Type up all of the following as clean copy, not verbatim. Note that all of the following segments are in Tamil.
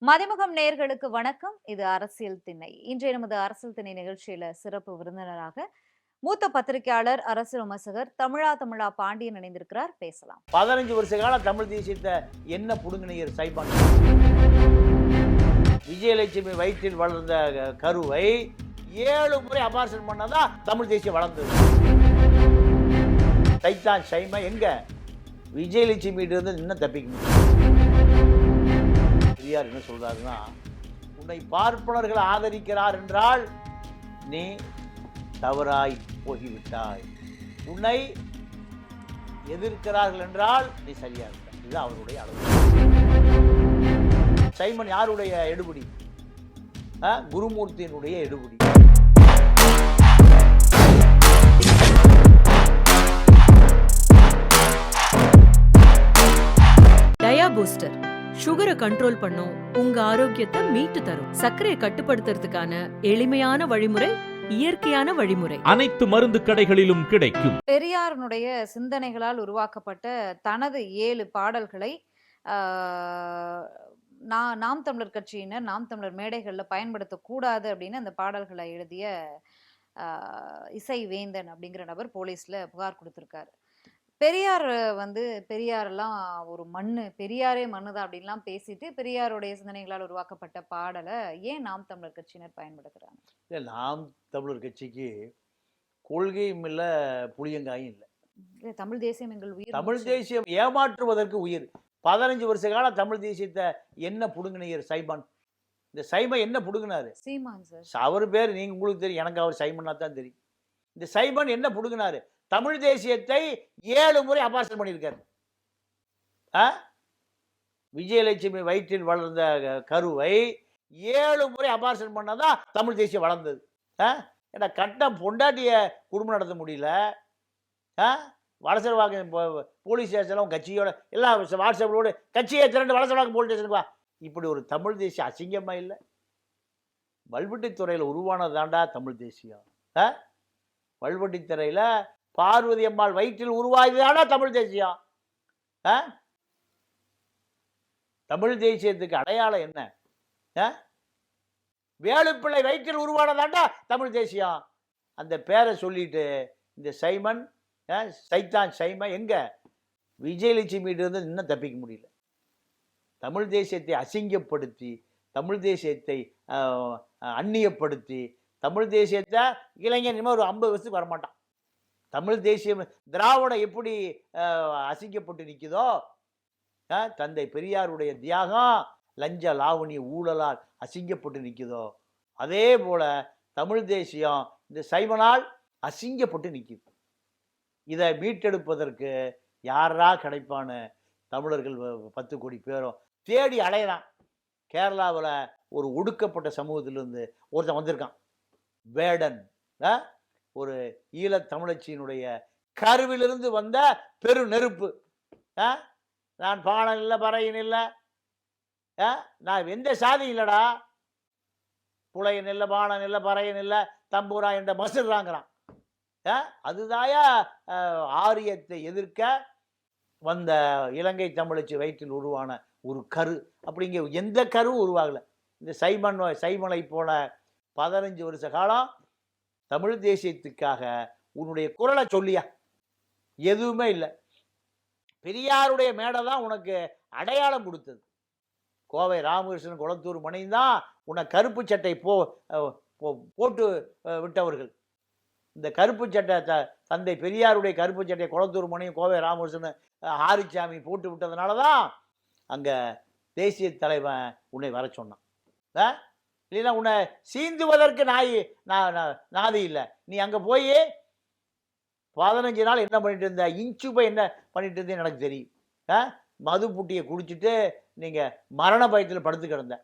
மதிமுகம் நேயர்களுக்கு வணக்கம். இது அரசியல் திண்ணை. இன்றைய நமது அரசியல் திண்ணை நிகழ்ச்சியில சிறப்பு விருந்தினராக மூத்த பத்திரிகையாளர், அரசியல் விமர்சகர் தமிழா பாண்டியன் இணைந்திருக்கிறார். பேசலாம். 15 வருஷ கால தமிழ் தேசியத்தை என்ன புடுங்கினீர் சைபான்? விஜயலட்சுமி வயிற்றில் வளர்ந்த கருவை 7 முறை அபார்ஷன் பண்ணதான் தமிழ் தேசியம் வளர்ந்தது. சைத்தான் சைமா எங்க? விஜயலட்சுமி இருந்து இன்னும் தப்பிக்க முடியும். பெரியார் என்ன சொல்றாருன்னா, உன்னை பார்ப்பனர்கள் ஆதரிக்கிறார் என்றால் நீ தவறாய் போகிவிட்டாய், உன்னை எதிர்க்கிறார்கள் என்றால் நீ சரியா இருக்க. இது அவருடைய அளவு. சைமன் யாருடைய எடுபடி? குருமூர்த்தியினுடைய எடுபடி. டயா பூஸ்டர் சுகரை கண்ட்ரோல் பண்ணும், உங்க ஆரோக்கியத்தை மீட்டு தரும். சர்க்கரையை கட்டுப்படுத்துறதுக்கான எளிமையான வழிமுறை, இயற்கையான வழிமுறை. அனைத்து மருந்து கடைகளிலும் கிடைக்கும். பெரியாருடைய சிந்தனைகளால் உருவாக்கப்பட்ட தனது 7 பாடல்களை நாம் தமிழர் கட்சியினர் நாம் தமிழர் மேடைகளில் பயன்படுத்தக்கூடாது அப்படின்னு அந்த பாடல்களை எழுதிய இசை வேந்தன் அப்படிங்கிற நபர் போலீஸ்ல புகார் கொடுத்திருக்காரு. பெரியார் பெரியாரெல்லாம் ஒரு மண்ணு, பெரியாரே மண்ணுதான் அப்படின்லாம் பேசிட்டு பெரியாருடைய சிந்தனைகளால் உருவாக்கப்பட்ட பாடலை ஏன் நாம் தமிழர் கட்சியினர் பயன்படுத்துறாங்க? இல்லை, நாம் தமிழர் கட்சிக்கு கொள்கையும் இல்லை, புளியங்காயும் இல்லை. தமிழ் தேசியம் எங்கள் உயிர். தமிழ் தேசியம் ஏமாற்றுவதற்கு உயிர். 15 வருஷ கால தமிழ் தேசியத்தை என்ன புடுங்கினீர் சைபான்? இந்த சைமன் என்ன புடுங்கினாரு? சீமான் சார். அவர் பேர் நீங்க உங்களுக்கு தெரியும், எனக்கு அவர் சைமன்னா தான் தெரியும். இந்த சைமன் என்ன புடுங்கினாரு? தமிழ் தேசியத்தை 7 முறை அபார்ஷன் பண்ணியிருக்காரு. விஜயலட்சுமி வயிற்றில் வளர்ந்த கருவை 7 முறை அபார்ஷன் பண்ணதான் தமிழ் தேசியம் வளர்ந்தது. ஏன்னா கட்டம் பொண்டாட்டிய குடும்பம் நடத்த முடியல. வலசரவாக்கம் போலீஸ் ஸ்டேஷன் கட்சியோட எல்லாம் வாட்ஸ்அப்போடு கட்சியை திரண்டு வலசரவாக்கம் போலீஸ் ஸ்டேஷனுக்கு வா. இப்படி ஒரு தமிழ் தேசியம் அசிங்கமா இல்லை? வல்வெட்டித்துறையில் உருவானதாண்டா தமிழ் தேசியம். வல்வெட்டித்துறையில் பார்வதி அம்மாள் வயிற்றில் உருவாகியதானா தமிழ் தேசியம். தமிழ் தேசியத்துக்கு அடையாளம் என்ன? வேலுப்பிள்ளை வயிற்றில் உருவானதாண்டா தமிழ் தேசியம். அந்த பேரை சொல்லிட்டு இந்த சைமன் சைத்தான் சைமா எங்க? விஜயலட்சுமி இருந்து இன்னும் தப்பிக்க முடியல. தமிழ் தேசியத்தை அசிங்கப்படுத்தி, தமிழ் தேசியத்தை அந்நியப்படுத்தி, தமிழ் தேசியத்தை இளைஞர் இனிமேல் ஒரு 50 வருஷத்துக்கு வரமாட்டான். தமிழ் தேசியம் திராவிடம் எப்படி அசிங்கப்பட்டு நிற்குதோ, தந்தை பெரியாருடைய தியாகம் லஞ்ச லாவணி ஊழலால் அசிங்கப்பட்டு நிற்குதோ, அதே போல தமிழ் தேசியம் இந்த சைமனால் அசிங்கப்பட்டு நிற்குது. இதை மீட்டெடுப்பதற்கு யாரா கிடைப்பான்னு தமிழர்கள் 10 கோடி பேரும் தேடி அலையறான். கேரளாவில் ஒரு ஒடுக்கப்பட்ட சமூகத்திலிருந்து ஒருத்தன் வந்திருக்கான், வேடன். ஒரு ஈழத் தமிழச்சியினுடைய கருவிலிருந்து வந்த பெரு நெருப்பு. நான் பாணன் இல்லை, பறையன் இல்லை, நான் எந்த சாதி இல்லடா, புலையன் இல்லை, பாணன் இல்லை, பறையன் இல்லை, தம்பூரா என்ற மசுறாங்கிறான். அதுதாயா ஆரியத்தை எதிர்க்க வந்த இலங்கை தமிழச்சி வயிற்றில் உருவான ஒரு கரு. அப்படிங்க எந்த கருவும் உருவாகலை. இந்த சைமனை போல 15 வருஷ காலம் தமிழ் தேசியத்துக்காக உன்னுடைய குரலை சொல்லியா? எதுவுமே இல்லை. பெரியாருடைய மேடை தான் உனக்கு அடையாளம் கொடுத்தது. கோவை ராமகிருஷ்ணன், குளத்தூர் மணி தான் உன்னை கருப்பு சட்டை போட்டு விட்டவர்கள். இந்த கருப்பு சட்டை தந்தை பெரியாருடைய கருப்பு சட்டை குளத்தூர் மணியும் கோவை ராமகிருஷ்ணன் ஆரிச்சாமி போட்டு விட்டதுனால தான் அங்கே தேசிய தலைவன் உன்னை வர சொன்னான். இல்லைன்னா உன்னை சீந்துவதற்கு நாதி இல்லை. நீ அங்கே போய் 15 நாள் என்ன பண்ணிட்டு இருந்த, இன்ச்சுப்பை என்ன பண்ணிட்டு இருந்தேன்னு எனக்கு தெரியும். மது புட்டியை குடிச்சிட்டு நீங்கள் மரண பயத்தில் படுத்து கிடந்த.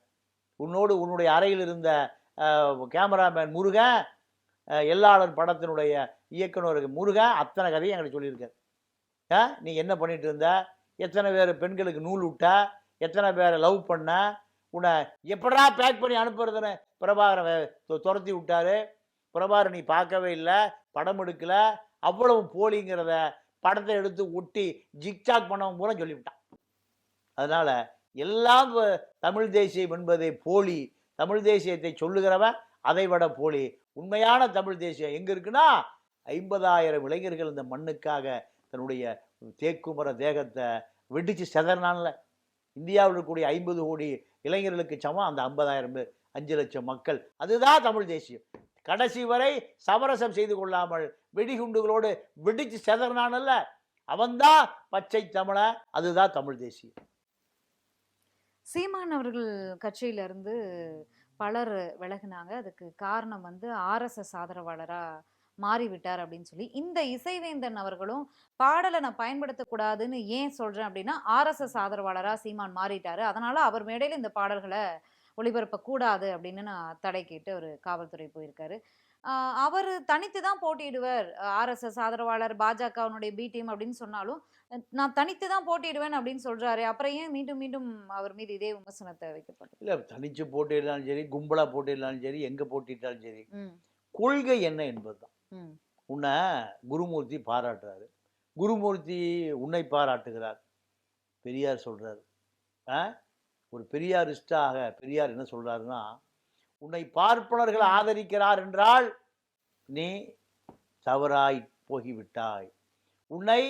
உன்னுடைய அறையில் இருந்த கேமராமேன் முருகன், எல்லாளர் படத்தினுடைய இயக்குனர் முருகன் அத்தனை கதையும் எங்களுக்கு சொல்லியிருக்காரு. நீ என்ன பண்ணிட்டு இருந்த, எத்தனை பேர் பெண்களுக்கு நூல் விட்ட, எத்தனை பேரை லவ் பண்ண, உன்னை எப்படா பேக் பண்ணி அனுப்புறதுன்னு பிரபாகரன் துரத்தி விட்டாரு. பிரபாகரன் நீ பார்க்கவே இல்லை, படம் எடுக்கல, அவ்வளவு போலிங்கிறத படத்தை எடுத்து ஒட்டி ஜிக்சாக் பண்ணவன் பூரா சொல்லிவிட்டான். அதனால எல்லாம் தமிழ் தேசியம் என்பதை போலி, தமிழ் தேசியத்தை சொல்லுகிறவன் அதை விட போலி. உண்மையான தமிழ் தேசியம் எங்க இருக்குன்னா 50,000 இளைஞர்கள் இந்த மண்ணுக்காக தன்னுடைய தேக்குமர தேகத்தை வெடிச்சு செதறினான்ல. இந்தியாவில் இருக்கக்கூடிய 50 கோடி இளைஞர்களுக்கு சமம் அந்த 50,000 பேர், 5 லட்சம் மக்கள். அதுதான் தமிழ் தேசியம். கடைசி வரை சமரசம் செய்து கொள்ளாமல் வெடிகுண்டுகளோடு வெடிச்சு செதறினானல்ல, அவன்தான் பச்சை தமிழன். அதுதான் தமிழ் தேசியம். சீமான் அவர்கள் கட்சியில இருந்து பலர் விலகுனாங்க. அதுக்கு காரணம் வந்து ஆர்எஸ்எஸ் ஆதரவாளரா மாறிவிட்டார் அப்படின்னு சொல்லி, இந்த இசைவேந்தன் அவர்களும் பாடலை நான் பயன்படுத்தக்கூடாதுன்னு ஏன் சொல்றேன் அப்படின்னா, ஆர்எஸ்எஸ் ஆதரவாளரா சீமான் மாறிட்டாரு, அதனால அவர் மேடையில இந்த பாடல்களை ஒளிபரப்ப கூடாது அப்படின்னு நான் தடை கேட்டு ஒரு காவல்துறை போயிருக்காரு. அவர் தனித்து தான் போட்டியிடுவர், ஆர்எஸ்எஸ் ஆதரவாளர் பாஜகவினுடைய பி டீம் அப்படின்னு சொன்னாலும் நான் தனித்து தான் போட்டியிடுவேன் அப்படின்னு சொல்றாரு. அப்புறம் ஏன் மீண்டும் மீண்டும் அவர் மீது இதே விமர்சனத்தை வைக்கப்பட்டது? இல்லை, தனிச்சு போட்டியிடலாலும் சரி, கும்பலா போட்டியிடலாலும் சரி, எங்க போட்டிட்டாலும் சரி, கொள்கை என்ன என்பதுதான். உன்னை குருமூர்த்தி பாராட்டுறாரு, குருமூர்த்தி உன்னை பாராட்டுகிறார். பெரியார் சொல்றாரு, ஒரு பெரியாரிஸ்டாக பெரியார் என்ன சொல்றாருன்னா, உன்னை பார்ப்பனர்கள் ஆதரிக்கிறார் என்றால் நீ தவறாய் போகிவிட்டாய், உன்னை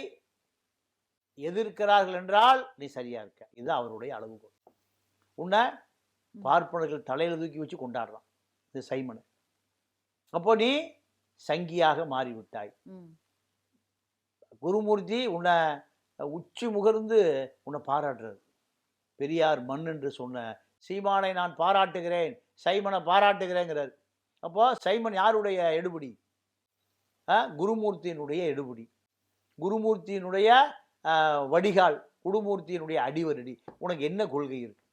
எதிர்க்கிறார்கள் என்றால் நீ சரியா இருக்க. இது அவருடைய அளவுகோல். உன்னை பார்ப்பனர்கள் தலையில தூக்கி வச்சு கொண்டாடுறான் இது சைமன். அப்போ நீ சங்கியாக மாறிவிட்டாய். குருமூர்த்தி உன்னை உச்சி முகர்ந்து உன்னை பாராட்டுறது. பெரியார் மண் என்று சொன்ன சீமானை நான் பாராட்டுகிறேன், சைமனை பாராட்டுகிறேங்கிறார். அப்போ சைமன் யாருடைய எடுபடி? குருமூர்த்தியினுடைய எடுபடி, குருமூர்த்தியினுடைய வடிகால், குருமூர்த்தியினுடைய அடிவரடி. உனக்கு என்ன கொள்கை இருக்கு?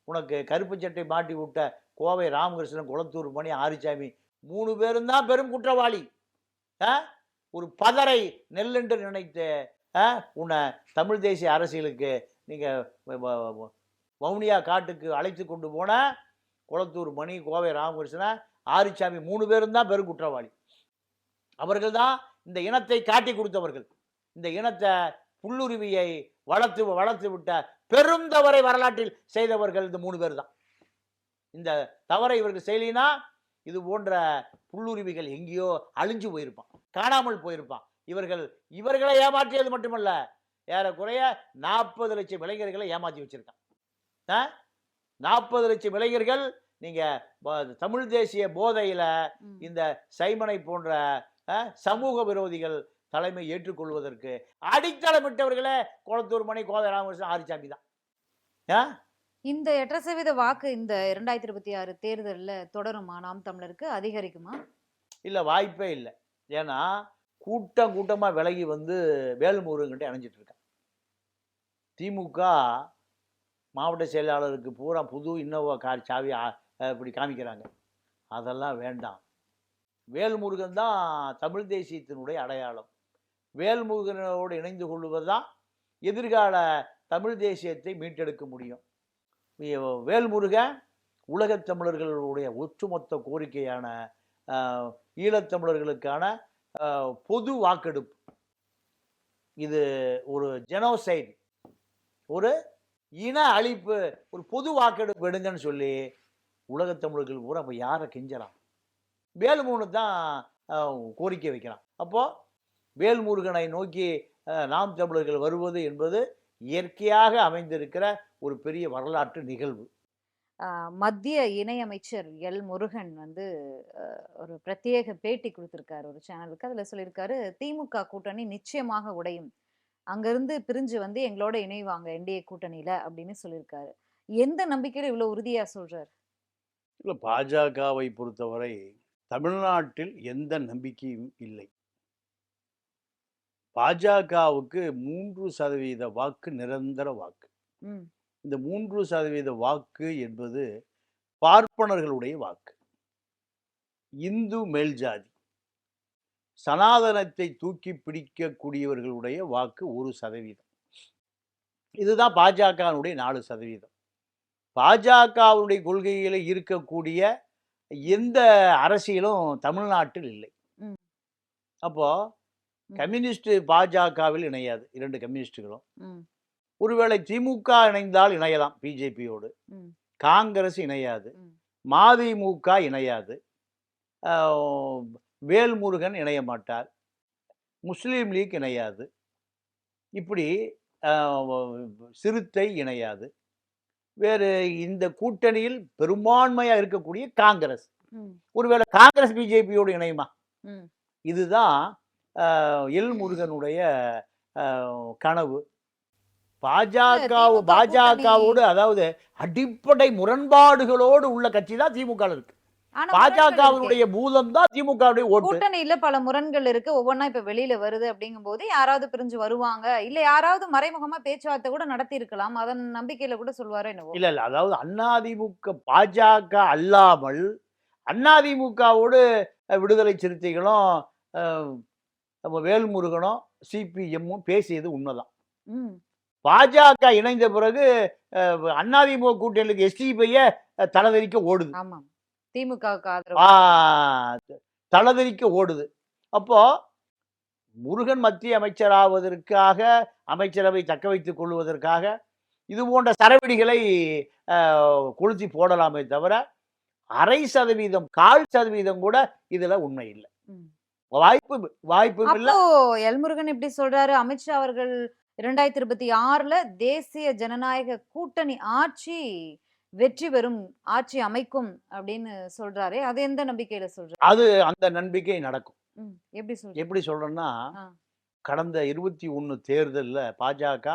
உனக்கு கருப்பு சட்டை மாட்டி விட்ட கோவை ராமகிருஷ்ணன், குளத்தூர் மணி, ஆரிச்சாமி 3 பேரும் தான் பெரும் குற்றவாளி. ஒரு பதரை நெல்லென்று நினைத்த உன்னை தமிழ் தேசிய அரசியலுக்கு நீங்க வவுனியா காட்டுக்கு அழைத்து கொண்டு போன குளத்தூர் மணி, கோவை ராமகிருஷ்ணன், ஆரிச்சாமி 3 பேரும் தான் பெரும் குற்றவாளி. அவர்கள் தான் இந்த இனத்தை காட்டி கொடுத்தவர்கள். இந்த இனத்தை புல்லுருவியை வளர்த்து விட்ட பெரும் தவறை வரலாற்றில் செய்தவர்கள் இந்த 3 பேர் தான். இந்த தவறை இவர்கள் செய்யலினா இது போன்ற புல்லுருவிகள் எங்கேயோ அழிஞ்சு போயிருப்பான், காணாமல் போயிருப்பான். இவர்களை ஏமாற்றியது மட்டுமல்ல, ஏறக்குறைய 40 லட்சம் இளைஞர்களை ஏமாற்றி வச்சிருக்கான். 40 லட்சம் இளைஞர்கள் நீங்க தமிழ் தேசிய போதையில இந்த சைமனை போன்ற சமூக விரோதிகள் தலைமை ஏற்றுக்கொள்வதற்கு அடித்தளமிட்டவர்களே குளத்தூர் மணி, கோவை ராமகிருஷ்ணன், ஆரிச்சாமி தான். இந்த 8% வாக்கு இந்த 2026 தேர்தலில் தொடருமா? நாம் தமிழருக்கு அதிகரிக்குமா? இல்லை, வாய்ப்பே இல்லை. ஏன்னா கூட்டமா விலகி வந்து வேல்முருகன்கிட்ட அணைஞ்சிட்டு இருக்கான். திமுக மாவட்ட செயலாளருக்கு பூரா புது இன்னோவா கார் சாவி இப்படி காமிக்கிறாங்க. அதெல்லாம் வேண்டாம். வேல்முருகன் தான் தமிழ் தேசியத்தினுடைய அடையாளம். வேல்முருகனோடு இணைந்து கொள்வது தான் எதிர்கால தமிழ் தேசியத்தை மீட்டெடுக்க முடியும். வேல்முருகன் உலகத் தமிழர்களுடைய ஒட்டுமொத்த கோரிக்கையான ஈழத்தமிழர்களுக்கான பொது வாக்கெடுப்பு, இது ஒரு ஜெனோசைட், ஒரு இன அழிப்பு, ஒரு பொது வாக்கெடுப்பு எடுங்கன்னு சொல்லி உலகத் தமிழர்கள் பூரா அப்போ யாரை கெஞ்சலாம்? வேல்முருகன் தான் கோரிக்கை வைக்கிறான். அப்போ வேல்முருகனை நோக்கி நாம் தமிழர்கள் வருவது என்பது இயற்கையாக அமைந்திருக்கிற ஒரு பெரிய வரலாற்று நிகழ்வு. மத்திய இணையமைச்சர் எல் முருகன் வந்து ஒரு பிரத்யேக பேட்டி கொடுத்திருக்காரு ஒரு சேனலுக்கு. அதுல சொல்லியிருக்காரு, திமுக கூட்டணி நிச்சயமாக உடையும், அங்கிருந்து பிரிஞ்சு வந்து எங்களோட இணைவாங்க என்டிஏ கூட்டணியில அப்படின்னு சொல்லியிருக்காரு. எந்த நம்பிக்கையில இவ்வளவு உறுதியா சொல்றாரு? இல்ல, பாஜகவை பொறுத்தவரை தமிழ்நாட்டில் எந்த நம்பிக்கையும் இல்லை. பாஜகவுக்கு 3% வாக்கு நிரந்தர வாக்கு. இந்த 3% வாக்கு என்பது பார்ப்பனர்களுடைய வாக்கு. இந்து மேல்ஜாதி சனாதனத்தை தூக்கி பிடிக்கக்கூடியவர்களுடைய வாக்கு 1%. இதுதான் பாஜகவுடைய 4%. பாஜகவுடைய கொள்கையில இருக்கக்கூடிய எந்த அரசியலும் தமிழ்நாட்டில் இல்லை. அப்போ கம்யூனிஸ்ட் பாஜகவில் இணையாது, 2 கம்யூனிஸ்டுகளும். ஒருவேளை திமுக இணைந்தால் இணையலாம் பிஜேபியோடு, ம், காங்கிரஸ் இணையாது, ம். மதிமுக இணையாது, ஆஹ் வேல்முருகன் இணைய மாட்டார், முஸ்லீம் லீக் இணையாது, இப்படி சிறுத்தை இணையாது. வேறு இந்த கூட்டணியில் பெரும்பான்மையா இருக்கக்கூடிய காங்கிரஸ், ம், ஒருவேளை காங்கிரஸ் பிஜேபியோடு இணையுமா? ம். இதுதான் எல் முருகனுடைய கனவு. திமுக கூட்டணி பாஜகவோடு, அதாவது அடிப்படை முரண்பாடுகளோடு உள்ள கட்சி தான் திமுக இருக்கு. ஆனா முரண்கள் இருக்கே. பாஜகவினுடைய பூதம் தான் திமுகவுடைய ஓட்டு. கூட்டணியில பல முரண்கள் இருக்கு. ஒவ்வொன்னா இப்ப வெளியில வருது அப்படிங்கும்போது யாராவது பிரிஞ்சு வருவாங்க. இல்ல யாராவது மறைமுகமா பேச்சுவார்த்தை கூட நடத்தி இருக்கலாம். அதன் நம்பிக்கையில கூட சொல்வாரோ என்னவோ. இல்ல அதாவது அதிமுக பாஜக அல்லாமல் அதிமுகவோடு விடுதலை சிறுத்தைகளும் நம்ம வேல்முருகனும் சிபிஎம்மும் பேசியது உண்மைதான். ம். பாஜக இணைந்த பிறகு அதிமுக கூட்டணிக்கு எஸ்டிபிஐ தலதெறிக்க ஓடுது. ஆமா. திமுகவுக்கு ஆதரவு. தலதெறிக்க ஓடுது. அப்போ முருகன் மத்திய அமைச்சராவதற்காக, அமைச்சரவை தக்க வைத்துக் கொள்வதற்காக இது போன்ற சரவெடிகளை கொளுத்தி போடலாமே தவிர 0.5%, 0.25% கூட இதுல உண்மை இல்லை. ம். வாய்ப்பும் இல்ல. அப்போ எல்முருகன் இப்படி சொல்றாரு. அமித்ஷா அவர்கள் 2026ல தேசிய ஜனநாயக கூட்டணி ஆட்சி வெற்றி பெறும், ஆட்சி அமைக்கும் அப்படின்னு சொல்றாரே. அது எந்த நம்பிக்கையில சொல்றாரு? அது அந்த நம்பிக்கை நடக்கும். எப்படி சொல்றாரு? எப்படி சொல்றேன்னா, ஆ. கடந்த 21 தேர்தல்ல பாஜக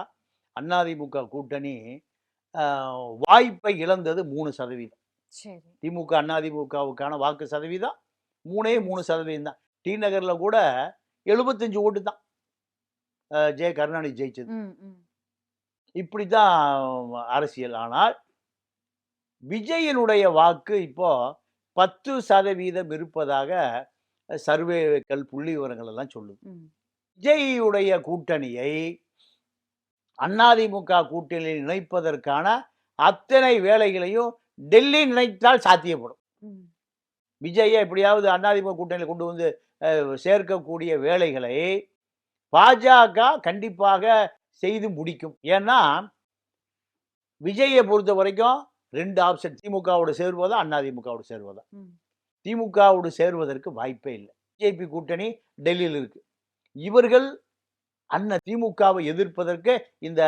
அதிமுக கூட்டணி வாய்ப்பை இழந்தது 3%. சரி. திமுக அதிமுகவுக்கான வாக்கு சதவீதம் 3% தான். டி நகர்ல கூட 75 ஓட்டு தான் ஜெய கருணாநிதி ஜெயிச்சது. ம், ம். இப்படித்தான் அரசியல். ஆனால் விஜயனுடைய வாக்கு இப்போ 10% இருப்பதாக சர்வேக்கள், புள்ளி விவரங்கள் எல்லாம் சொல்லுது. ம். விஜயுடைய கூட்டணியை அதிமுக கூட்டணியில் இணைப்பதற்கான அத்தனை வேலைகளையும் டெல்லி நினைத்தால் சாத்தியப்படும். ம். விஜயை எப்படியாவது அதிமுக கூட்டணியில் கொண்டு வந்து சேர்க்கக்கூடிய வேலைகளை பாஜக கண்டிப்பாக செய்து முடிக்கும். ஏன்னா விஜயை பொறுத்த வரைக்கும் 2 ஆப்ஷன், திமுகவோடு சேர்வதா, அதிமுகவோடு சேர்வதா. ம். திமுகவோடு சேர்வதற்கு வாய்ப்பே இல்லை. பிஜேபி கூட்டணி டெல்லியில் இருக்கு. இவர்கள் திமுகவை எதிர்ப்பதற்கு இந்த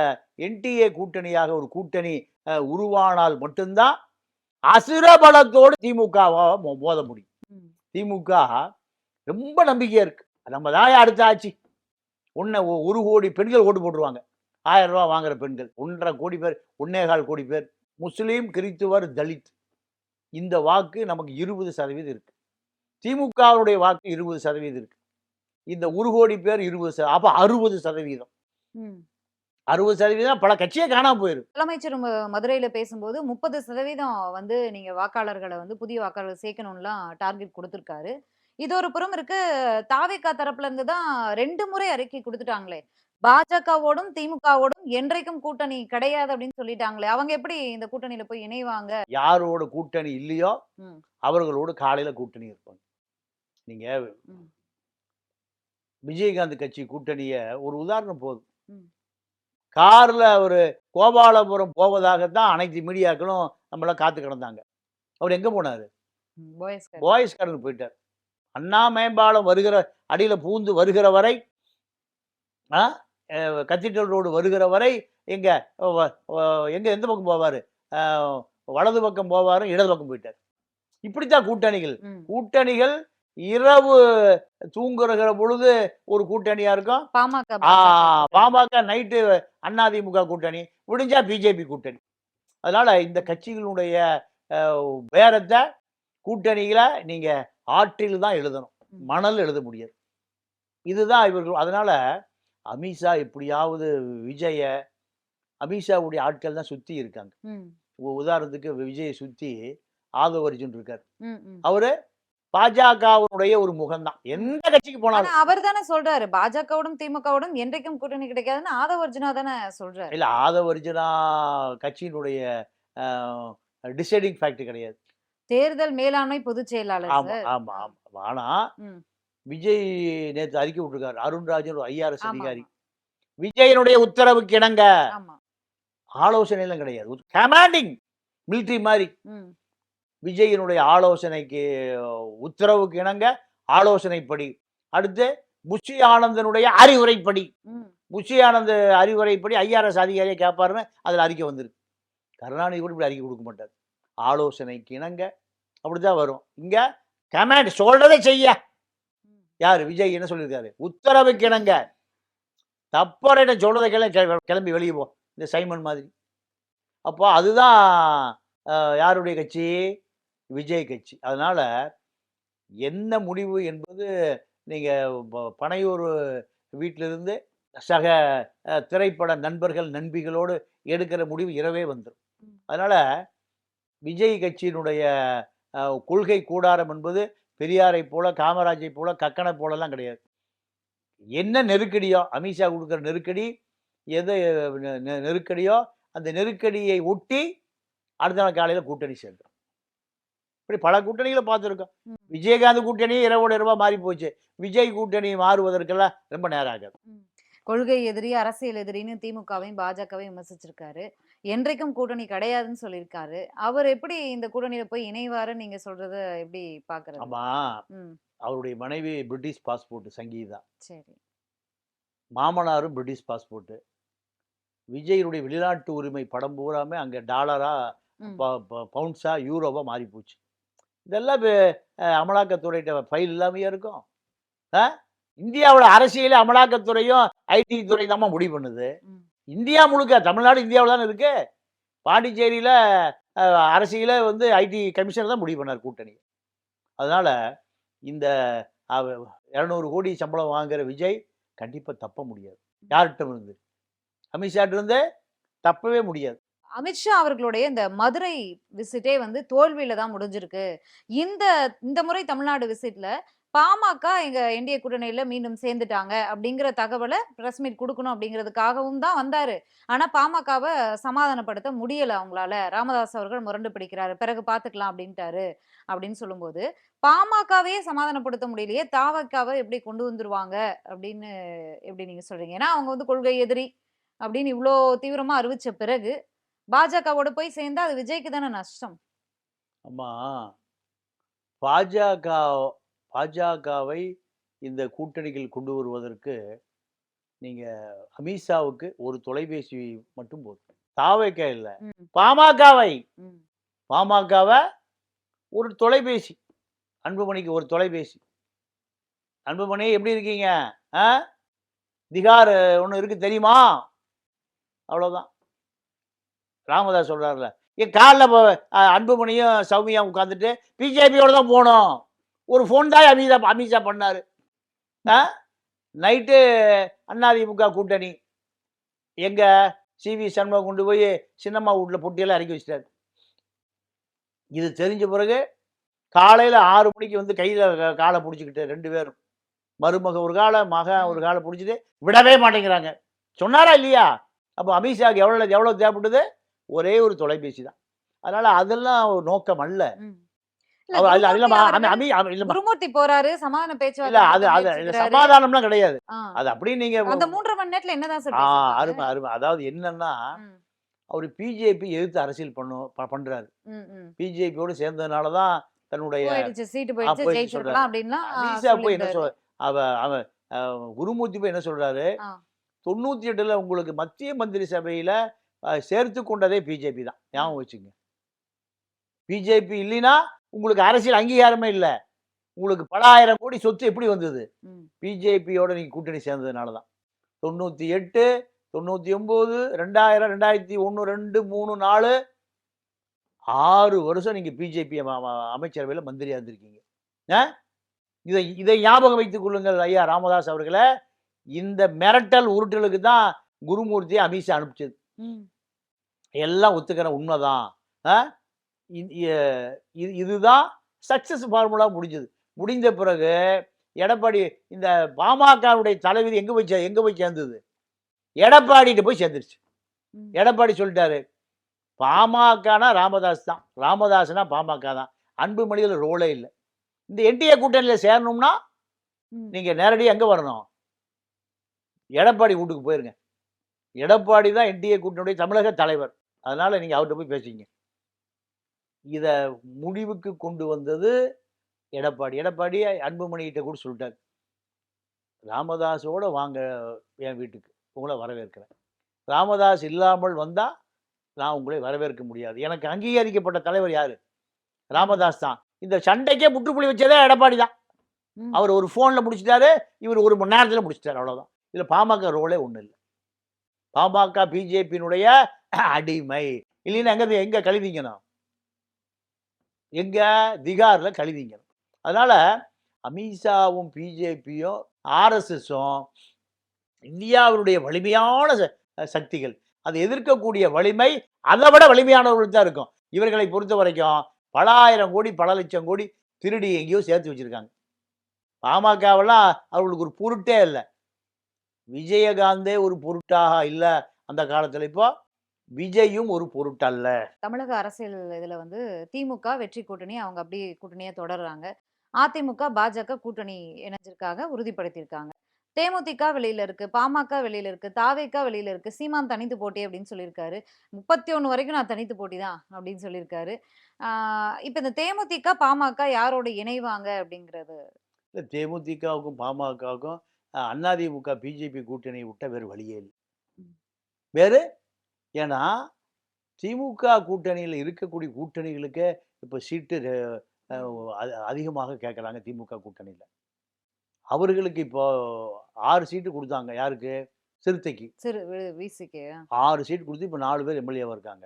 என்டிஏ கூட்டணியாக ஒரு கூட்டணி உருவானால் மட்டும்தான் அசுர பலத்தோடு திமுகவை மோத முடியும். ம். திமுக ரொம்ப நம்பிக்கையா இருக்கு. நம்ம தான் அடுத்த ஆட்சி. 1 கோடி பெண்கள் ஓட்டு போட்டுருவாங்க. 1000 ரூபாய் வாங்குற பெண்கள் 1.5 கோடி பேர், 1.25 கோடி பேர், முஸ்லீம், கிறித்துவர், தலித். இந்த வாக்கு நமக்கு 20% இருக்கு. திமுகவுடைய வாக்கு 20% இருக்கு. இந்த 1 கோடி பேர் 20%, அப்ப 60%. ம். 60% பல கட்சியே காணாம போயிருக்கு. முதலமைச்சர் மதுரையில பேசும்போது 30% வந்து நீங்க வாக்காளர்களை வந்து புதிய வாக்காளர்கள் சேர்க்கணும்லாம் டார்கெட் கொடுத்திருக்காரு. இது ஒரு புறம் இருக்கு. தாவேகா தரப்புல இருந்து தான் 2 முறை அறிக்கை கொடுத்துட்டாங்களே. பாஜகவோடும் திமுகவோடும் என்றைக்கும் கூட்டணி கிடையாது அப்படின்னு சொல்லிட்டாங்களே. அவங்க எப்படி இந்த கூட்டணியில போய் இணைவாங்க? யாரோட கூட்டணி இல்லையோ ம். அவர்களோடு காலையில கூட்டணி இருப்பாங்க. நீங்க ம். விஜயகாந்த் கட்சி கூட்டணிய ஒரு உதாரணம் போதும். ம். கார்ல ஒரு கோபாலபுரம் போவதாகத்தான் அனைத்து மீடியாக்களும் நம்மள காத்து கிடந்தாங்க. அவர் எங்க போனாரு? பாய்ஸ் கார்டனுக்கு போயிட்டார். அண்ணா மேம்பாலம் வருகிற அடியில பூந்து வருகிற வரை, கத்தீட்ரல் ரோடு வருகிற வரை எங்க எந்த பக்கம் போவாரு? வலது பக்கம் போவாரு, இடது பக்கம் போயிட்டார். இப்படித்தான் கூட்டணிகள். ம். கூட்டணிகள் இரவு தூங்குகிற பொழுது ஒரு கூட்டணியா இருக்கும். பாமக நைட்டு அதிமுக கூட்டணி, விடிஞ்சா பிஜேபி கூட்டணி. அதனால இந்த கட்சிகளுடைய பேரத்தை கூட்டணிகளை நீங்க ஆற்றில் தான் எழுதணும், மணல் எழுத முடியாது. இதுதான் இவர்கள். அதனால அமித்ஷா எப்படியாவது அமித்ஷாவுடைய ஆட்கள் தான் சுத்தி இருக்காங்க. உதாரணத்துக்கு விஜயை சுத்தி ஆதவ அர்ஜுன் இருக்கார். அவரு பாஜகவுடைய ஒரு முகம்தான். எந்த கட்சிக்கு போனாலும் அவர் தானே சொல்றாரு பாஜகவோடும் திமுகவோடும் என்றைக்கும் கூட்டணி கிடைக்காதுன்னு. ஆதவ அர்ஜுனா தானே சொல்றாரு. இல்ல, ஆதவ அர்ஜுனா கட்சியினுடைய டிசைடிங் ஃபேக்டர் கிடையாது. தேர்தல் மேலாண்மை பொதுச் செயலாளர். ஆமா ஆமா ஆமா. ஆனா விஜய் நேற்று அறிக்கை விட்டுருக்காரு. அருண்ராஜன் ஒரு IRS அதிகாரி. விஜயனுடைய உத்தரவுக்கு இணங்க ஆலோசனைலாம் கிடையாது. கமாண்டிங் மிலிட்ரி மாதிரி. ம். விஜயினுடைய ஆலோசனைக்கு உத்தரவுக்கு இணங்க ஆலோசனைப்படி. அடுத்து புஷி ஆனந்தனுடைய அறிவுரைப்படி. ம். புஷி ஆனந்த் அறிவுரைப்படி ஐஆர்எஸ் அதிகாரியை கேட்பாருன்னு அதில் அறிக்கை வந்திருக்கு. கருணாநிதி கூட இப்படி அறிக்கை கொடுக்க மாட்டார். ஆலோசனைக்கு இணங்க அப்படிதான் வரும். இங்க கமாண்ட் சொல்றதை செய்ய. யாரு? விஜய் என்ன சொல்லியிருக்காரு? உத்தரவுக்கு இணங்க. தப்பறையிட்ட சொல்றதை கிளம்பி வெளியே போ. இந்த சைமன் மாதிரி. அப்போ அதுதான் யாருடைய கட்சி? விஜய் கட்சி. அதனால என்ன முடிவு என்பது நீங்க பனையூர் வீட்டிலிருந்து சக திரைப்பட நண்பர்கள் நண்பிகளோடு எடுக்கிற முடிவு இரவே வந்துடும். அதனால விஜய் கட்சியினுடைய கொள்கை கூடாரம் என்பது பெரியாரை போல, காமராஜை போல, கக்கனை போலலாம் கிடையாது. என்ன நெருக்கடியோ, அமித்ஷா கொடுக்குற நெருக்கடி எது நெருக்கடியோ அந்த நெருக்கடியை ஒட்டி அடுத்த நாள் காலையில் கூட்டணி சேர்ந்தோம். இப்படி பல கூட்டணிகளை பார்த்துருக்கோம். விஜயகாந்த் கூட்டணி இரவோட இரவா மாறி போச்சு. விஜய் கூட்டணி மாறுவதற்கெல்லாம் ரொம்ப நேரம் ஆகாது. கொள்கை எதிரி, அரசியல் எதிரின்னு திமுகவையும் பாஜகவையும் விமர்சிச்சிருக்காரு. என்றைக்கும் கூட்டணி கிடையாதுன்னு சொல்லியிருக்காரு. அவர் எப்படி இந்த கூட்டணியில போய் இணைவாரு நீங்க சொல்றத எப்படி பாக்குறது? ஆமா, அவருடைய மனைவி பிரிட்டிஷ் பாஸ்போர்ட் சங்கீதா. சரி. மாமனாரும் பிரிட்டிஷ் பாஸ்போர்ட். விஜயனுடைய வெளிநாட்டு உரிமை படம் பூராமே அங்க டாலரா, பவுண்ட்ஸா, யூரோவா மாறி போச்சு. இதெல்லாம் அமலாக்கத்துறையிட்ட ஃபைல் இல்லாமையா இருக்கும். இந்தியாவோட அரசியல அமலாக்கத்துறையும் ஐடி துறை தான் முடிவு பண்ணுது. இந்தியா முழுக்க, தமிழ்நாடு இந்தியாவில் தானே இருக்கு. பாண்டிச்சேரியில அரசியல ஐடி கமிஷனர் தான் முடிவு பண்ணார் கூட்டணி. அதனால இந்த 200 கோடி சம்பளம் வாங்குற விஜய் கண்டிப்பா தப்ப முடியாது. யார்கிட்ட இருந்து? அமித்ஷாட்ட இருந்து தப்பவே முடியாது. அமித்ஷா அவர்களுடைய இந்த மதுரை விசிட்டே தோல்வியில தான் முடிஞ்சிருக்கு. இந்த முறை தமிழ்நாடு விசிட்ல பாமக எங்க என்டிஏ கூட்டணியில மீண்டும் சேர்ந்துட்டாங்க அப்படிங்கிற தகவலை பிரஸ் மீட் கொடுக்கணும் அப்படிங்கிறதுக்காகவும் தான் வந்தாரு. ஆனா பாமகவை சமாதானப்படுத்த முடியல அவங்களால. ராமதாஸ் அவர்கள் முரண்டு பிடிக்கிறாரு, பிறகு பாத்துக்கலாம் அப்படின்ட்டாரு. அப்படின்னு சொல்லும்போது பாமகவே சமாதானப்படுத்த முடியலையே, தாவக்காவை எப்படி கொண்டு வந்துருவாங்க அப்படின்னு எப்படி நீங்க சொல்றீங்க? ஏன்னா அவங்க கொள்கை எதிரி அப்படின்னு இவ்வளோ தீவிரமா அறிவிச்ச பிறகு பாஜகவோட போய் சேர்ந்தா அது விஜய்க்கு தானே நஷ்டம். ஆமா, பாஜகவை இந்த கூட்டணிகள் கொண்டு வருவதற்கு நீங்க அமித்ஷாவுக்கு ஒரு தொலைபேசி மட்டும் போதும். தாவேக்கா இல்ல, பாமகவை ஒரு தொலைபேசி. அன்புமணிக்கு ஒரு தொலைபேசி. அன்புமணி எப்படி இருக்கீங்க? திகார் ஒண்ணு இருக்கு தெரியுமா? அவ்வளவுதான். ராமதாஸ் சொல்றாருல, என் காலில் அன்புமணியும் சௌமியா உட்காந்துட்டு பிஜேபியோட தான் போனோம். ஒரு ஃபோன் தான் அமித்ஷா பண்ணாரு. நைட்டு அதிமுக கூட்டணி எங்க சிவி சண்முகம் கொண்டு போய் சின்னம்மா வீட்டில் பொட்டியெல்லாம் இறக்கி வச்சிட்டாரு. இது தெரிஞ்ச பிறகு காலையில் 6 மணிக்கு கையில் காலை பிடிச்சிக்கிட்டு 2 பேரும், மருமக ஒரு காலை, மகன் ஒரு காலை பிடிச்சிட்டு விடவே மாட்டேங்கிறாங்க. சொன்னாரா இல்லையா? அப்போ அமித்ஷாவுக்கு எவ்வளோ தேவைப்பட்டது? ஒரே ஒரு தொலைபேசி தான். அதனால அதெல்லாம் ஒரு நோக்கம் அல்ல. குருமூர்த்தி போறாரு, சமாதான பேச்சுவார்த்தை, சமாதானம்லாம் கிடையாது. அது அப்படியே நீங்க அந்த 3.5 மணி நேரத்துல என்னதான் சார்? அருமை அருமை. அதாவது என்னன்னா, அவர் பிஜேபி எதிர்த்து அரசியல் பண்றாரு. பிஜேபியோடு சேர்ந்ததுனாலதான் தன்னுடைய சீட்டு போயிடுச்சு, ஜெயிச்சிருக்கலாம் அப்படின்னா போய் என்ன சொல்ற, அவன் குருமூர்த்தி போய் என்ன சொல்றாரு? 98ல உங்களுக்கு மத்திய மந்திரி சபையில சேர்த்து கொண்டதே பிஜேபி தான். ஞாபகம் வச்சுங்க. பிஜேபி இல்லைன்னா உங்களுக்கு அரசியல் அங்கீகாரமே இல்லை. உங்களுக்கு பல ஆயிரம் கோடி சொத்து எப்படி வந்தது? பிஜேபியோட நீங்க கூட்டணி சேர்ந்ததுனாலதான். 98, 99, 2000, 2001, 2, 3, 4, 6 வருஷம் நீங்க பிஜேபி அமைச்சரவையில் மந்திரியா இருந்திருக்கீங்க. இதை ஞாபகம் வைத்துக் கொள்ளுங்கள் ஐயா ராமதாஸ் அவர்களே. இந்த மிரட்டல் உருட்டலுக்கு தான் குருமூர்த்தியை அமித்ஷா அனுப்பிச்சது. எல்லாம் ஒத்துக்கிற உண்மைதான். இதுதான் சக்சஸ் ஃபார்முலா முடிஞ்சது. முடிந்த பிறகு எடப்பாடி இந்த பாமகவுடைய தலைவிதி எங்க போய் சேர்ந்தது? எடப்பாடிட்டு போய் சேர்ந்துருச்சு. எடப்பாடி சொல்லிட்டாரு, பாமகனா ராமதாஸ் தான், ராமதாஸ்னா பாமக தான், அன்புமணியில் ரோலே இல்லை. இந்த என்டிஏ கூட்டணியில சேரணும்னா நீங்க நேரடியாக எங்க வரணும்? எடப்பாடி வீட்டுக்கு போயிருங்க. எடப்பாடி தான் என்டிஏ கூட்டணியுடைய தமிழக தலைவர். அதனால நீங்க அவர்கிட்ட போய் பேசிங்க. இத முடிவுக்கு கொண்டு வந்தது எடப்பாடி. எடப்பாடி அன்புமணி கிட்ட கூட சொல்லிட்டாரு. ராமதாஸோட வாங்க என் வீட்டுக்கு. உங்கள வரவேற்கிறேன். ராமதாஸ் இல்லாமல் வந்தா நான் உங்களை வரவேற்க முடியாது. எனக்கு அங்கீகரிக்கப்பட்ட தலைவர் யாரு? ராமதாஸ் தான். இந்த சண்டைக்கே முற்றுப்புள்ளி வச்சதே எடப்பாடி தான். ம். அவர் ஒரு ஃபோன்ல முடிச்சிட்டாரு. இவர் 1 மணி நேரத்துல முடிச்சிட்டாரு. அவ்வளவுதான். இதுல பாமக ரோலே ஒண்ணும் இல்ல. பாமக பிஜேபியினுடைய அடிமை. இல்லைன்னா எங்க கழுவிங்கணும்? எங்க திகார்ல கழுவிங்கணும். அதனால அமித்ஷாவும் பிஜேபியும் ஆர்எஸ்எஸும் இந்தியாவினுடைய வலிமையான சக்திகள். அதை எதிர்க்கக்கூடிய வலிமை அதை விட வலிமையானவர்கள் தான் இருக்கும். இவர்களை பொறுத்த வரைக்கும் பல ஆயிரம் கோடி பல லட்சம் கோடி திருடி எங்கேயோ சேர்த்து வச்சிருக்காங்க. பாமகவெல்லாம் அவர்களுக்கு ஒரு பொருட்டே இல்லை. விஜயகாந்தே ஒரு பொருட்டாக இல்லை அந்த காலத்துல. இப்போ விஜயும் ஒரு பொருட்டல்ல. தமிழக அரசியல் இதுல வந்து திமுக வெற்றி கூட்டணி அவங்க அப்படி கூட்டணியா தொடர்றாங்க. அதிமுக பாஜக கூட்டணி இணைஞ்சிருக்காங்க, உறுதிப்படுத்தியிருக்காங்க. தேமுதிக வெளியில இருக்கு, பாமக வெளியில இருக்கு, தாவேகா வெளியில இருக்கு. சீமான் தனித்து போட்டி அப்படின்னு சொல்லியிருக்காரு. 31 வரைக்கும் நான் தனித்து போட்டி தான் அப்படின்னு சொல்லியிருக்காரு. இப்ப இந்த தேமுதிக பாமக யாரோட இணைவாங்க அப்படிங்கிறது? இல்ல, தேமுதிகவுக்கும் பாமகவுக்கும் அதிமுக பிஜேபி கூட்டணியை விட்ட வேறு வழியே இல்லை. ம். வேறு ஏன்னா திமுக கூட்டணியில் இருக்கக்கூடிய கூட்டணிகளுக்கு இப்போ சீட்டு அதிகமாக கேட்குறாங்க. திமுக கூட்டணியில் அவர்களுக்கு இப்போ 6 சீட்டு கொடுத்தாங்க. யாருக்கு? சிறுத்தைக்கு விசிக்கு 6 சீட்டு கொடுத்து இப்போ 4 பேர் எம்எல்ஏவாக இருக்காங்க.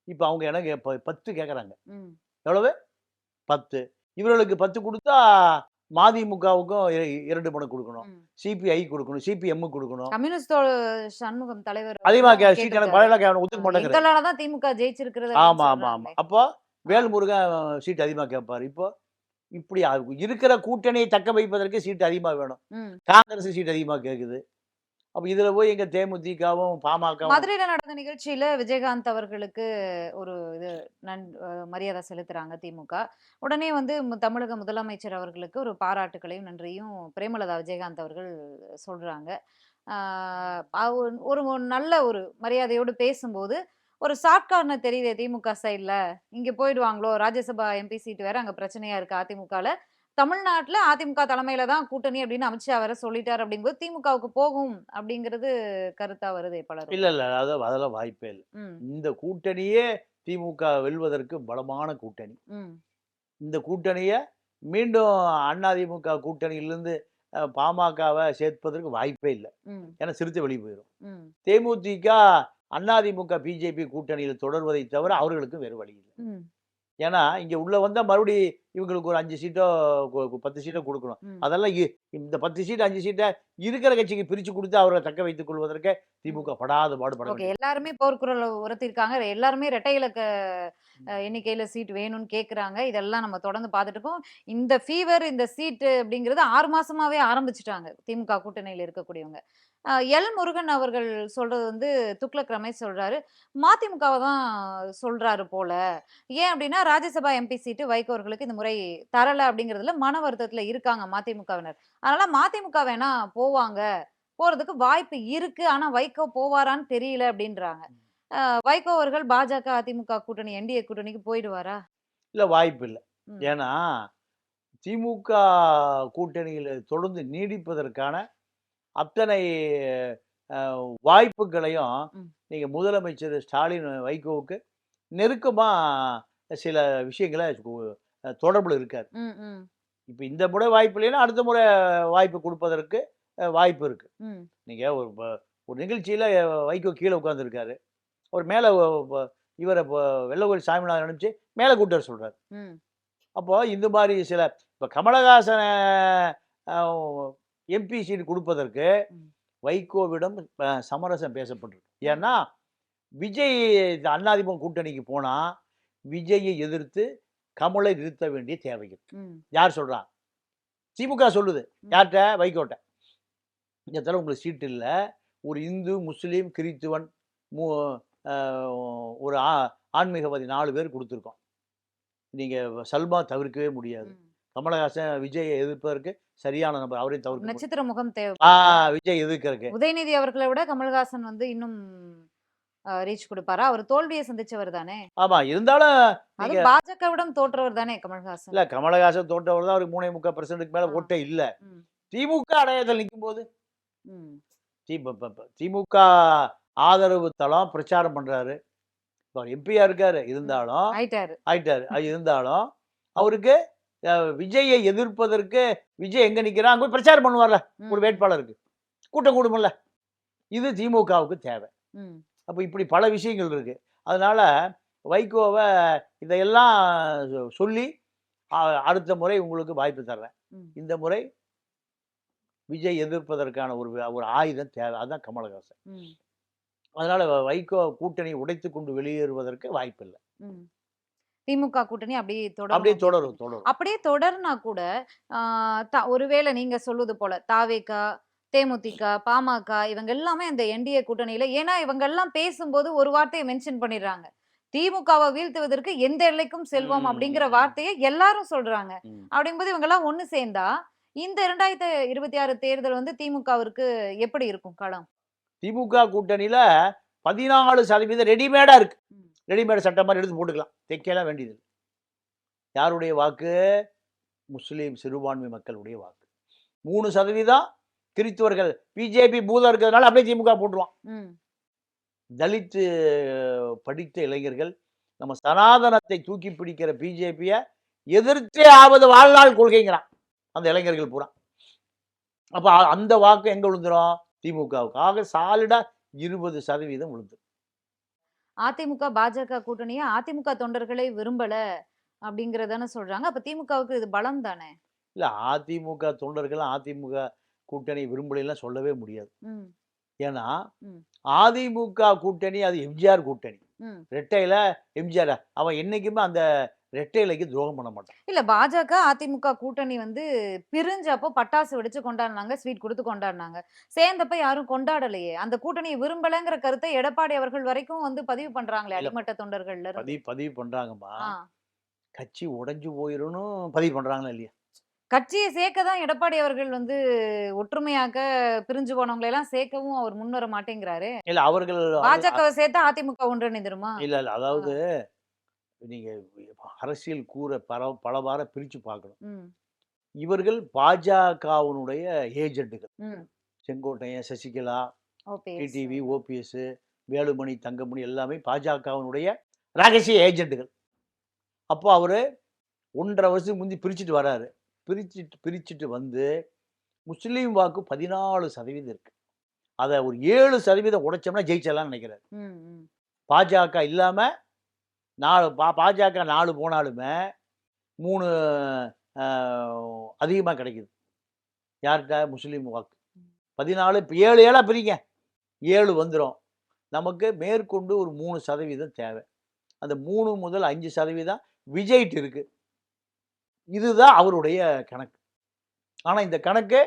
இப்போ அவங்க எனக்கு 10 கேட்குறாங்க. ம். எவ்வளவு? 10. இவர்களுக்கு 10 கொடுத்தா மதிமுகவுக்கும் 2 மடங்கு கொடுக்கணும். ம். சிபிஐ கொடுக்கணும், சிபிஎம் கொடுக்கணும். கம்யூனிஸ்ட் சண்முகம் தலைவர் அதிகமாக சீட் எனக்கு பழைய ஒத்துக்க மாட்டேங்கிறது. எங்களால தான் திமுக ஜெயிச்சிருக்கிறது ஆமா அப்படின்னு ஆமா ஆமா. சொல்றாங்களே. அப்போ வேல்முருகன் சீட் அதிகமாக கேட்பாரு. இப்போ இப்படி இருக்கிற கூட்டணியை தக்க வைப்பதற்கு சீட் அதிகமாக வேணும். ம். காங்கிரஸ் சீட் அதிகமாக கேட்குது. அப்போ இதுல போய் எங்க தேமுதிகவும் பாமகவும் மதுரையில நடந்த நிகழ்ச்சியில விஜயகாந்த் அவர்களுக்கு ஒரு இது மரியாதை செலுத்துறாங்க திமுக. உடனே வந்து தமிழக முதலமைச்சர் அவர்களுக்கு ஒரு பாராட்டுக்களையும் நன்றியும் பிரேமலதா விஜயகாந்த் அவர்கள் சொல்றாங்க. ஒரு நல்ல ஒரு மரியாதையோடு பேசும்போது ஒரு ஷார்ட் கார்னர் தெரியுது திமுக சைட்ல. இங்க போயிடுவாங்களோ, ராஜ்யசபா எம்பி சீட் வேற அங்க பிரச்சனையா இருக்கு அதிமுகல. தமிழ்நாட்டுல அதிமுக தலைமையில தான் கூட்டணி அப்படின்னு அமித்ஷா வேற சொல்லிட்டாரு அப்படிங்கும்போது திமுகவுக்கு போகும் அப்படிங்கிறது கருத்தா வருது பலரும். இல்ல இல்ல அதெல்லாம் வாய்ப்பே இல்லை. ம். இந்த கூட்டணியே திமுக வெல்வதற்கு பலமான கூட்டணி. ம். இந்த கூட்டணியை மீண்டும் அதிமுக கூட்டணியிலிருந்து பாமகவை சேர்ப்பதற்கு வாய்ப்பே இல்லை. ம். ஏன்னா சிறுத்தை வெளியே போயிடும். ம். தேமுதிக அதிமுக பிஜேபி கூட்டணியில் தொடர்வதை தவிர அவர்களுக்கு வேறு வழி இல்லை. ம். ஏன்னா இங்க உள்ள வந்தா மறுபடி இவங்களுக்கு ஒரு 5 சீட்டோ 10 சீட்டோ கொடுக்கணும். ம். அதெல்லாம் இந்த 10 சீட் 5 சீட்டை இருக்கிற கட்சிக்கு பிரிச்சு கொடுத்து அவரை தக்க வைத்துக் கொள்வதற்கு திமுக படாத பாடுபட ஓகே, வேண்டும். எல்லாருமே போர்க்குரல் உரத்திருக்காங்க. எல்லாருமே இரட்டை இலக்க எண்ணிக்கையில சீட் வேணும்னு கேக்குறாங்க. இதெல்லாம் நம்ம தொடர்ந்து பார்த்துட்டு இருக்கோம். இந்த ஃபீவர், இந்த சீட்டு அப்படிங்கிறது 6 மாசமாவே ஆரம்பிச்சுட்டாங்க திமுக கூட்டணியில இருக்கக்கூடியவங்க. எல் முருகன் அவர்கள் சொல்றது வந்து துக்ளக் ரமேஷ் சொல்றாரு, மதிமுகவை தான் சொல்றாரு போல. ஏன் அப்படின்னா ராஜ்யசபா எம்பி சீட்டு வைகோ அவர்களுக்கு இந்த முறை தரல அப்படிங்கிறதுல மன வருத்தத்துல இருக்காங்க மதிமுகவினர். அதனால மதிமுக வேணா போவாங்க, போறதுக்கு வாய்ப்பு இருக்கு. ஆனா வைகோ போவாரான்னு தெரியல அப்படின்றாங்க. வைகோ அவர்கள் பாஜக அதிமுக கூட்டணி என்டிஏ கூட்டணிக்கு போயிடுவாரா? இல்ல, வாய்ப்பு இல்லை. ம். ஏன்னா திமுக கூட்டணியில் தொடர்ந்து நீடிப்பதற்கான அத்தனை வாய்ப்புகளையும் ம். நீங்க முதலமைச்சர் ஸ்டாலின் வைகோவுக்கு நெருக்கமா சில விஷயங்களை தொடர்புல இருக்காரு. ம். ம். இப்ப இந்த முறை வாய்ப்பு இல்லைன்னா அடுத்த முறை வாய்ப்பு கொடுப்பதற்கு வாய்ப்பு இருக்கு. ம். நீங்க ஒரு நிகழ்ச்சியில வைகோ கீழே உட்கார்ந்துருக்காரு. அவர் மேல இவரை வெள்ளக்கோயில் சாமிநாதன் அனுப்பிச்சு மேல கூட்டு வர சொல்றாரு. ம். அப்போ இந்த மாதிரி சில இப்ப கமலஹாசன எம்பி சீட் கொடுப்பதற்கு ம். வைகோவிடம் சமரசம் பேசப்பட்டிருக்கு. ஏன்னா விஜய் அதிமுக கூட்டணிக்கு போனா விஜயை எதிர்த்து கமலை நிறுத்த வேண்டிய தேவை இருக்கு. ம். யார் சொல்றா? திமுக சொல்லுது. யார்கிட்ட? வைகோட்ட. இந்த தடவை உங்களுக்கு சீட் இல்லை. ஒரு இந்து, முஸ்லீம், கிறித்துவன், ஒரு ஆன்மீகவாதி 4 பேர் கொடுத்துருக்கோம். நீங்க சல்மா தவிர்க்கவே முடியாது. ம். கமலஹாசன் விஜயை எதிர்ப்பதற்கு சரியான நபர், அவரையும் தவிர்க்க முடியாது. நட்சத்திர முகம் தேவை. விஜய் எதிர்க்கிறதுக்கு. உதயநிதி அவர்களை விட கமல்ஹாசன் வந்து இன்னும் ரீச் கொடுப்பாரா? அவர் தோல்வியை சந்திச்சவர் தானே. ஆமா, இருந்தாலும் அது நீங்க பாஜகவிடம் தோற்றவர் தானே கமல்ஹாசன். இல்ல, கமலஹாசன் தோற்றவர் தான், அவருக்கு 3.3% மேல ஓட்டே இல்ல. ம், திமுக அடையாளத்தில் நிற்கும் போது ம், திமுக ஆதரவு தளம் பிரச்சாரம் பண்றாரு. அவர் எம்பியா இருக்காரு, இருந்தாலும் ஆயிட்டாரு. ஆயிட்டாரு. அது இருந்தாலும் அவருக்கு விஜயை எதிர்ப்பதற்கு விஜய் எங்க நிக்கிறான் அங்க போய் பிரச்சாரம் பண்ணுவார்ல, ஒரு ம், வேட்பாளருக்கு கூட்டம் கூடுமில்ல. இது திமுகவுக்கு தேவை. ம், அப்போ இப்படி பல விஷயங்கள் இருக்கு. அதனால வைகோவை இதையெல்லாம் சொல்லி அடுத்த முறை உங்களுக்கு வாய்ப்பு தர்றேன். ம். இந்த முறை விஜய் எதிர்ப்பதற்கான ஒரு ஆயுதம் தேவை. அதுதான் கமலஹாசன். ம், அதனால வைகோ கூட்டணி உடைத்து கொண்டு வெளியேறுவதற்கு வாய்ப்பு இல்லை. ம். திமுக கூட்டணி அப்படியே அப்படியே தொடரும். தொடரும். அப்படியே தொடர்னா கூட ஒருவேளை நீங்க சொல்லுது போல தாவேகா, தேமுதிக, பாமக இவங்க எல்லாமே அந்த என்டிஏ கூட்டணியில, ஏன்னா இவங்க எல்லாம் பேசும்போது ஒரு வார்த்தையை மென்ஷன் பண்ணிடுறாங்க. திமுகவை வீழ்த்துவதற்கு எந்த எல்லைக்கும் செல்வோம் அப்படிங்கிற வார்த்தையை எல்லாரும் சொல்றாங்க. ம். அப்படிங்கும்போது இவங்க எல்லாம் ஒண்ணு சேர்ந்தா இந்த 2026 தேர்தல் வந்து திமுகவிற்கு எப்படி இருக்கும் களம்? திமுக கூட்டணியில 14% ரெடிமேடா இருக்கு. ம். ரெடிமேட் சட்டம் மாதிரி எடுத்து போட்டுக்கலாம், தைக்கலாம் வேண்டியது. யாருடைய வாக்கு? முஸ்லீம் சிறுபான்மை மக்களுடைய வாக்கு. 3% கிறிஸ்துவர்கள், பிஜேபி பூதம் இருக்கிறதுனால அப்படியே திமுக போட்டுருவான். ம், தலித் படித்த இளைஞர்கள் நம்ம சனாதனத்தை தூக்கி பிடிக்கிற பிஜேபியை எதிர்த்தே ஆவது வாழ்நாள் கொள்கைங்கிறான் அந்த இளைஞர்கள் பூரா. அப்ப அந்த வாக்கு எங்க விழுந்துரும்? திமுகவுக்கு. ஆக சாலிடா 20% விழுந்துரும். அதிமுக பாஜக கூட்டணியை அதிமுக தொண்டர்களை விரும்பல அப்படிங்கறதான சொல்றாங்க. அப்ப திமுகவுக்கு இது பலம் தானே. இல்ல, அதிமுக தொண்டர்கள் அதிமுக கூட்டணி விரும்பலாம் சொல்லவே முடியாது. ம், ஏன்னா ம், அதிமுக கூட்டணி அது எம்ஜிஆர் கூட்டணி. ம். ரெட்டையில எம்ஜிஆர் அவன் என்னைக்குமே அந்த ரெட்டையிலைக்கு துரோகம் பண்ண மாட்டான். இல்ல பாஜக அதிமுக கூட்டணி வந்து பிரிஞ்சப்போ பட்டாசு வெடிச்சு கொண்டாடினாங்க, ஸ்வீட் கொடுத்து கொண்டாடினாங்க. சேர்ந்தப்ப யாரும் கொண்டாடலையே. அந்த கூட்டணியை விரும்பலங்கிற கருத்தை எடப்பாடி அவர்கள் வரைக்கும் வந்து பதிவு பண்றாங்களே இல்ல, அடிமட்ட தொண்டர்கள்ல இருந்து. பதிவு பண்றாங்கம்மா. ஆ. கட்சி உடைஞ்சு போயிரும்னு பதிவு பண்றாங்களா இல்லையா? கட்சியை சேர்க்க தான் எடப்பாடி அவர்கள் வந்து ஒற்றுமையாக்க பிரிஞ்சு போனவங்களை எல்லாம் சேர்க்கவும் அவர் முன்வர மாட்டேங்கிறாரு. இல்ல, அவர்கள் பாஜகவை சேர்த்தா அதிமுக ஒன்றிணைந்துருமா? இல்ல அதாவது நீங்க அரசியல் கூற பலவார பிரிச்சு பார்க்கணும். ம், இவர்கள் பாஜகவினுடைய ஏஜென்ட்டுகள். ம். Sengottaiyan, Sasikala, OPS. TTV, OPS, Velumani, Thangamani எல்லாமே பாஜகவினுடைய ரகசிய ஏஜென்ட்டுகள். அப்போ அவரு 1.5 வருஷத்துக்கு முந்தி பிரிச்சுட்டு வராரு. பிரிச்சுட்டு வந்து முஸ்லீம் வாக்கு 14% இருக்கு. அதை ஒரு 7% உடைச்சோம்னா ஜெயிச்சலாம்னு நினைக்கிறாரு. ம், ம். பாஜக இல்லாம 4 பாஜக 4 போனாலுமே 3 அதிகமாக கிடைக்குது. யார்கிட்ட? முஸ்லீம் வாக்கு 14. இப்போ 7 7 பிரிங்க, 7 வந்துடும். நமக்கு மேற்கொண்டு ஒரு 3% தேவை. அந்த 3 முதல் 5% விஜய்ட்டு இருக்கு. இதுதான் அவருடைய கணக்கு. ஆனா இந்த கணக்கு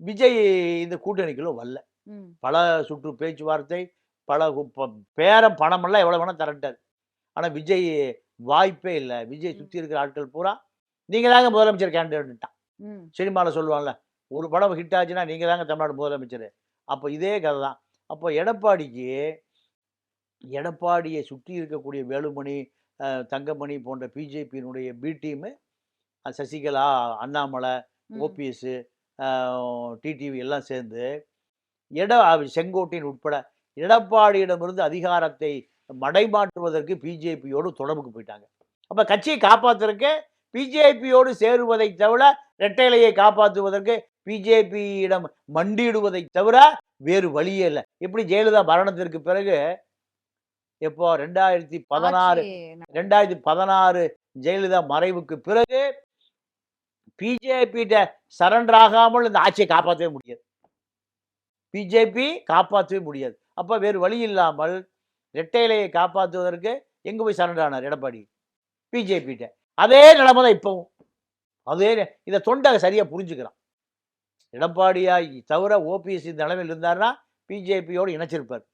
விஜய் இந்த கூட்டணிக்குள்ள வரல. ம். பல சுற்று பேச்சுவார்த்தை, பல பேரம் பணமெல்லாம் எவ்வளவு வேணா தரட்டாரு. ஆனா விஜய் வாய்ப்பே இல்லை. விஜய் சுத்தி இருக்கிற ஆட்கள் பூரா நீங்க தாங்க முதலமைச்சர் கேண்டிடேட்டான். ம். சினிமாவில் சொல்லுவாங்கல்ல, ஒரு படம் ஹிட் ஆச்சுன்னா நீங்க தாங்க தமிழ்நாடு முதலமைச்சர். அப்போ இதே கதை தான். அப்போ எடப்பாடியை சுற்றி இருக்கக்கூடிய வேலுமணி, தங்கமணி போன்ற பிஜேபியினுடைய பி டீமு, சசிகலா, அண்ணாமலை, ம். ஓபிஎஸ், டிடிவி எல்லாம் சேர்ந்து செங்கோட்டையன் உட்பட எடப்பாடியிடமிருந்து அதிகாரத்தை மடைமாற்றுவதற்கு பிஜேபியோடு தொடர்புக்கு போயிட்டாங்க. அப்ப கட்சியை காப்பாற்றுறதுக்கு பிஜேபியோடு சேருவதை தவிர, இரட்டைலையை காப்பாற்றுவதற்கு பிஜேபியிடம் மண்டியிடுவதை தவிர வேறு வழியே இல்லை. எப்படி ஜெயலலிதா மரணத்திற்கு பிறகு எப்போ 2016 ஜெயலலிதா மறைவுக்கு பிறகு பிஜேபி சரண்டர் ஆகாமல் இந்த ஆட்சியை காப்பாற்றவே முடியாது. பிஜேபி காப்பாற்றவே முடியாது. அப்ப வேறு வழி இல்லாமல் இரட்டைலையை காப்பாற்றுவதற்கு எங்க போய் சரண்டர் ஆனார் எடப்பாடி? பிஜேபி. அதே நிலைமை தான் இப்பவும். அதே இதை தொண்டை சரியா புரிஞ்சுக்கிறான். எடப்பாடியா தவிர ஓபிஎஸ் இந்த நிலைமையில் இருந்தாருன்னா பிஜேபியோடு இணைச்சிருப்பார்.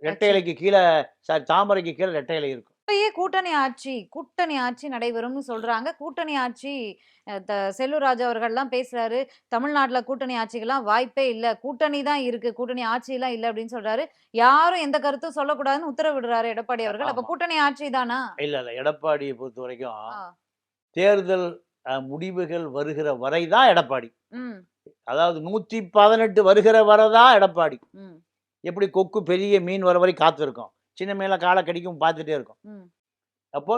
இரட்டைலைக்கு கீழே, தாமரைக்கு கீழே இரட்டைலை இருக்கும். அப்பயே கூட்டணி ஆட்சி நடைபெறும்னு சொல்றாங்க. கூட்டணி ஆட்சி செல்லூர் ராஜு அவர்கள்லாம் பேசுறாரு. தமிழ்நாட்டுல கூட்டணி ஆட்சிக்கெல்லாம் வாய்ப்பே இல்ல. கூட்டணி தான் இருக்கு. கூட்டணி ஆட்சிலாம் இல்ல அப்படின்னு சொல்றாரு. யாரும் எந்த கருத்தும் சொல்லக்கூடாதுன்னு உத்தரவிடுறாரு எடப்பாடி அவர்கள். அப்ப ஆமா. கூட்டணி ஆட்சி தானா? இல்ல எடப்பாடியை பொறுத்த வரைக்கும் ஆ. தேர்தல் முடிவுகள் வருகிற வரை தான் எடப்பாடி. ம். அதாவது 118 வருகிற வரை தான் எடப்பாடி. ம். எப்படி கொக்கு பெரிய மீன் வர வரை காத்திருக்கும், சின்ன மீன்ல காலை கடிக்கும் பார்த்துட்டே இருக்கும். ம். அப்போ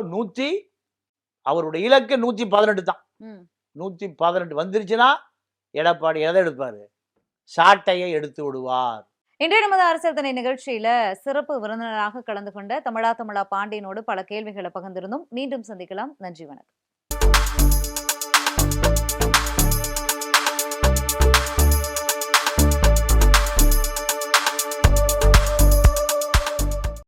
அவருடைய இலக்கு 118 தான். ம். 118 வந்துருச்சுன்னா எடப்பாடி எதை எடுப்பாரு? சாட்டையை எடுத்து விடுவார். இன்றைய நமது அரசியல் திணை நிகழ்ச்சியில சிறப்பு விருந்தினராக கலந்து கொண்ட தமிழா பாண்டியனோடு பல கேள்விகளை பகிர்ந்திருந்தோம். மீண்டும் சந்திக்கலாம். நன்றி, வணக்கம்.